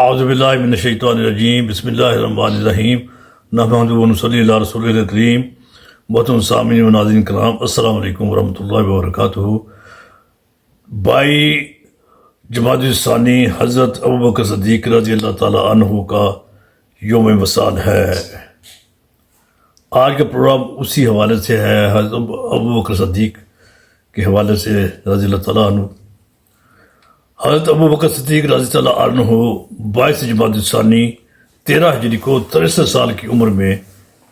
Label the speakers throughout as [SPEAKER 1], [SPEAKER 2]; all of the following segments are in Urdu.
[SPEAKER 1] اعوذ باللہ من الشیطان الرجیم بسم اللہ الرحمن الرحیم نحمدہ و نصلی علی رسول الکریم محترم سامعین و ناظرین کرام السلام علیکم ورحمۃ اللہ وبرکاتہ۔ 22 جمادی الثانی حضرت ابوبکر صدیق رضی اللہ تعالیٰ عنہ کا یوم وصال ہے۔ آج کا پروگرام اسی حوالے سے ہے، حضرت ابوبکر صدیق کے حوالے سے رضی اللہ تعالیٰ عنہ۔ حضرت ابوبکر صدیق رضی اللہ عنہ 22 جمادی الثانی 13 ہجری کو 63 سال کی عمر میں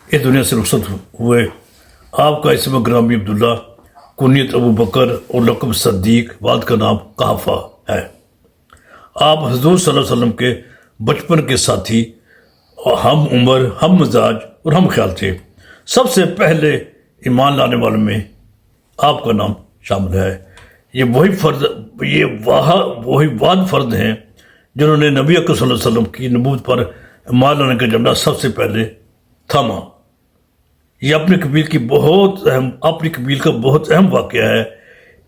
[SPEAKER 1] اس دنیا سے رخصت ہوئے۔ آپ کا اسم گرامی عبداللہ، کنیت ابو بکر اور لقب صدیق، والد کا نام قحافہ ہے۔ آپ حضور صلی اللہ علیہ وسلم کے بچپن کے ساتھی، ہم عمر، ہم مزاج اور ہم خیال تھے۔ سب سے پہلے ایمان لانے والوں میں آپ کا نام شامل ہے۔ یہ وہی واحد فرد ہیں جنہوں نے نبی اکرم صلی اللہ علیہ وسلم کی نبوت پر ایمان لانے کا جھنڈا سب سے پہلے تھاما۔ یہ اپنی قبیل کا بہت اہم واقعہ ہے۔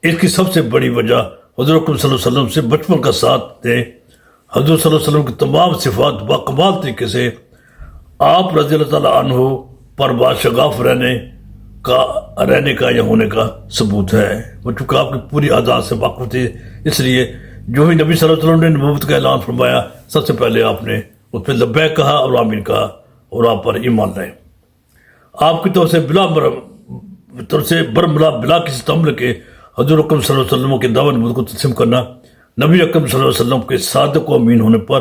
[SPEAKER 1] اس کی سب سے بڑی وجہ حضور اکرم صلی اللہ علیہ وسلم سے بچپن کا ساتھ دیں۔ حضور صلی اللہ علیہ وسلم کی تمام صفات باکمال طریقے سے آپ رضی اللہ تعالیٰ عنہ پر باشغاف رہنے کا یا ہونے کا ثبوت ہے۔ وہ چونکہ آپ کی پوری اعداد سے واقف تھے، اس لیے جو ہی نبی صلی اللہ علیہ وسلم نے نبوت کا اعلان فرمایا، سب سے پہلے آپ نے اس پہ لبیک کہا اور آمین کہا اور آپ پر ایمان لائے۔ آپ کی طرف سے برملا بلا کسی تمل کے حضور اکرم صلی اللہ علیہ وسلم کے دعوت نبوت کو تسلیم کرنا، نبی اکرم صلی اللہ علیہ وسلم کے صادق و امین ہونے پر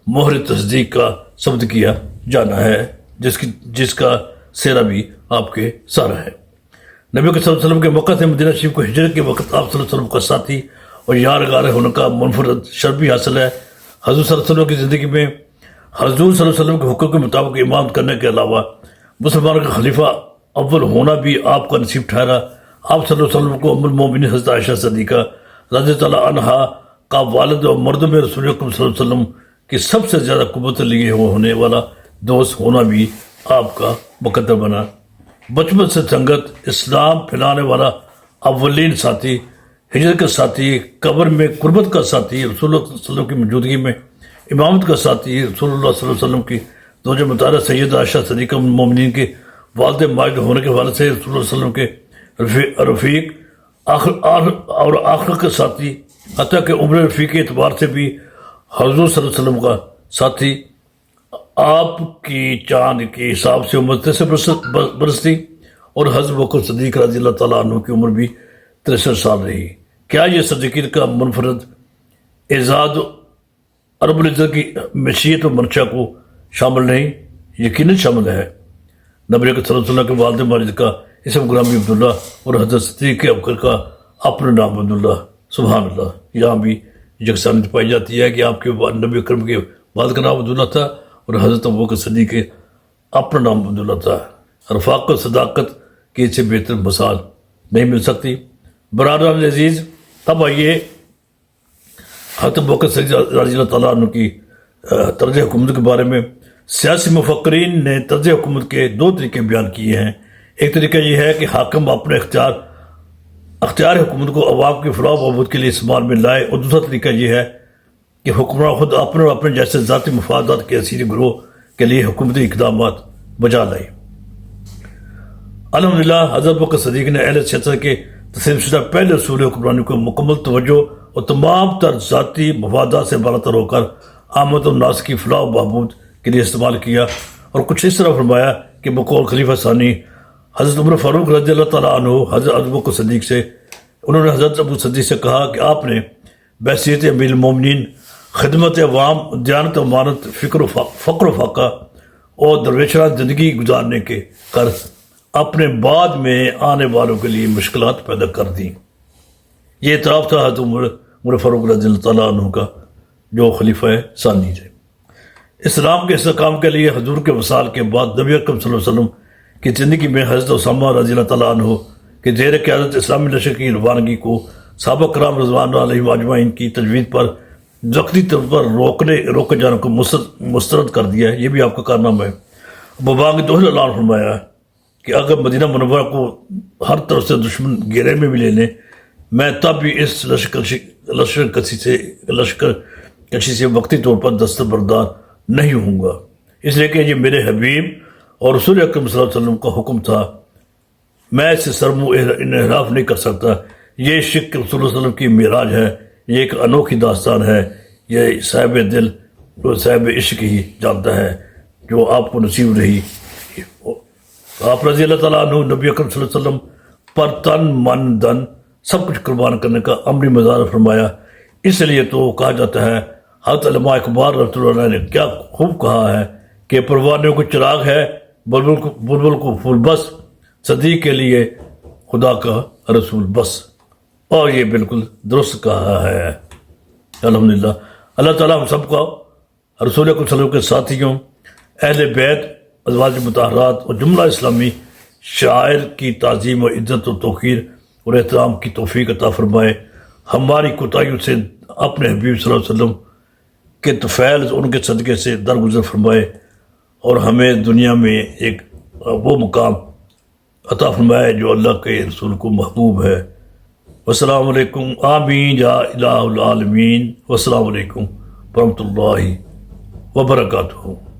[SPEAKER 1] مہر تصدیق کا ثبت کیا جانا ہے، جس کا سیرا بھی آپ کے سارا ہے۔ نبی صلی اللہ علیہ وسلم کے مکہ سے مدینہ شریف کو ہجرت کے وقت آپ صلی اللہ علیہ وسلم کا ساتھی اور یارغار ہونے کا منفرد شرف بھی حاصل ہے۔ حضور صلی اللہ علیہ وسلم کی زندگی میں حضور صلی اللہ علیہ وسلم کے حکم کے مطابق امامت کرنے کے علاوہ مسلمانوں کا خلیفہ اول ہونا بھی آپ کا نصیب ٹھہرا۔ آپ صلی اللہ علیہ وسلم کو ام المومنین حضرت عائشہ صدیقہ رضی اللہ عنہا کا والد اور مردوں میں رسول اکرم صلی اللہ علیہ وسلم کی سب سے زیادہ قوت لیے ہونے والا دوست ہونا بھی آپ کا مقدر بنا۔ بچپن سے سنگت، اسلام پھیلانے والا اولین ساتھی، ہجرت کا ساتھی، قبر میں قربت کا ساتھی، رسول اللہ صلی اللہ علیہ وسلم کی موجودگی میں امامت کا ساتھی، رسول اللہ صلی اللہ علیہ وسلم کی زوج مطہرہ سیدہ عائشہ صدیقہ ام المومنین کے والد ماجد ہونے کے حوالے سے رسول اللہ صلی اللہ علیہ وسلم کے رفیق اور آخر کا ساتھی، حتیٰ کہ عمر رفیق کے اعتبار سے بھی حضور صلی اللہ علیہ وسلم کا ساتھی۔ آپ کی چاند کے حساب سے عمر 63 برس تھی اور حضرت ابوبکر صدیق رضی اللہ تعالیٰ عنہ کی عمر بھی 63 سال رہی۔ کیا یہ صدیقین کا منفرد اعزاز رب العزت کی مشیت و منشا کو شامل نہیں؟ یقیناً شامل ہے۔ نبی اکرم صلی اللہ علیہ وسلم کے والد ماجد کا اسم گرامی عبداللہ اور حضرت صدیق ابوبکر کا اپنا نام عبداللہ۔ سبحان اللہ، یہاں بھی یکسانیت پائی جاتی ہے کہ آپ کے نبی اکرم کے والد کا نام عبداللہ تھا اور حضرت ابوبکر صدیق کے اپنا نام عبداللہ تھا۔ رفاقت و صداقت کی اس سے بہتر مثال نہیں مل سکتی۔ برادران عزیز، اب آئیے حضرت ابوبکر صدیق رضی اللہ تعالیٰ عنہ کی طرز حکومت کے بارے میں۔ سیاسی مفکرین نے طرز حکومت کے 2 طریقے بیان کیے ہیں۔ ایک طریقہ یہ ہے کہ حاکم اپنے اختیار حکومت کو عوام کی فلاح و بہبود کے لیے استعمال میں لائے، اور دوسرا طریقہ یہ ہے کہ حکمراں خود اپنے اور اپنے جیسے ذاتی مفادات کے اسیری گروہ کے لیے حکومتی اقدامات بجا لائے۔ الحمدللہ حضرت ابوبکر صدیق نے اہل سیاست کے تسلیم شدہ پہلے اصول حکمرانی کو مکمل توجہ اور تمام تر ذاتی مفادات سے بالاتر ہو کر عامت الناس کی فلاح و بہبود کے لیے استعمال کیا، اور کچھ اس طرح فرمایا کہ بقول خلیفہ ثانی حضرت عمر فاروق رضی اللہ تعالیٰ عنہ حضرت ابوبکر صدیق سے، انہوں نے حضرت ابو صدیق سے کہا کہ آپ نے بحیثیت امیر المومنین خدمت عوام، دیانت و امانت، فقر و فاقہ اور درویشانہ زندگی گزارنے کے کر اپنے بعد میں آنے والوں کے لیے مشکلات پیدا کر دیں۔ یہ اعتراف تھا حضرت عمر فاروق رضی اللہ تعالیٰ عنہ کا، جو خلیفہ ثانی تھے۔ اسلام کے استحکام کے لیے حضور کے وصال کے بعد نبی اکرم صلی اللہ علیہ وسلم کی زندگی میں حضرت اسامہ رضی اللہ تعالیٰ عنہ کے زیر قیادت اسلامی لشکر کی روانگی کو صحابہ کرام رضوان اللہ علیہم اجمعین کی تجویز پر ذاتی طور پر روکے جانے کو مسترد کر دیا ہے۔ یہ بھی آپ کا کارنامہ ہے۔ ابا کے دوہرا اعلان فرمایا کہ اگر مدینہ منورہ کو ہر طرف سے دشمن گھیرے میں بھی لے لیں، میں تب بھی اس لشکر کسی سے وقتی طور پر دستبردار نہیں ہوں گا، اس لیے کہ یہ میرے حبیب اور رسول اکرم صلی اللہ علیہ وسلم کا حکم تھا، میں اس سے سرمو انحراف نہیں کر سکتا۔ یہ عشق رسول اللہ علیہ وسلم کی معراج ہے، یہ ایک انوکھی داستان ہے، یہ صاحب دل اور صاحب عشق ہی جانتا ہے جو آپ کو نصیب رہی۔ آپ رضی اللہ تعالیٰ عنہ نبی اکرم صلی اللہ علیہ وسلم پر تن من دن سب کچھ قربان کرنے کا عملی مظاہرہ فرمایا، اس لیے تو کہا جاتا ہے، حضرت علامہ اقبال رحمۃ اللہ علیہ نے کیا خوب کہا ہے کہ پروانوں کو چراغ ہے، بلبل کو پھول بس، صدیق کے لیے خدا کا رسول بس۔ اور یہ بالکل درست کہا ہے۔ الحمدللہ اللہ تعالیٰ ہم سب کو رسول اکرم صلی اللہ علیہ وسلم کے ساتھیوں، اہل بیت، ازواج مطہرات اور جملہ اسلامی شاعر کی تعظیم و عزت و توقیر اور احترام کی توفیق عطا فرمائے، ہماری کوتاہیوں سے اپنے حبیب صلی اللہ علیہ وسلم کے طفیل ان کے صدقے سے درگزر فرمائے اور ہمیں دنیا میں ایک وہ مقام عطا فرمائے جو اللہ کے رسول کو محبوب ہے۔ والسلام علیکم، آمین یا الہ العالمین، والسلام علیکم ورحمۃ اللہ وبرکاتہ۔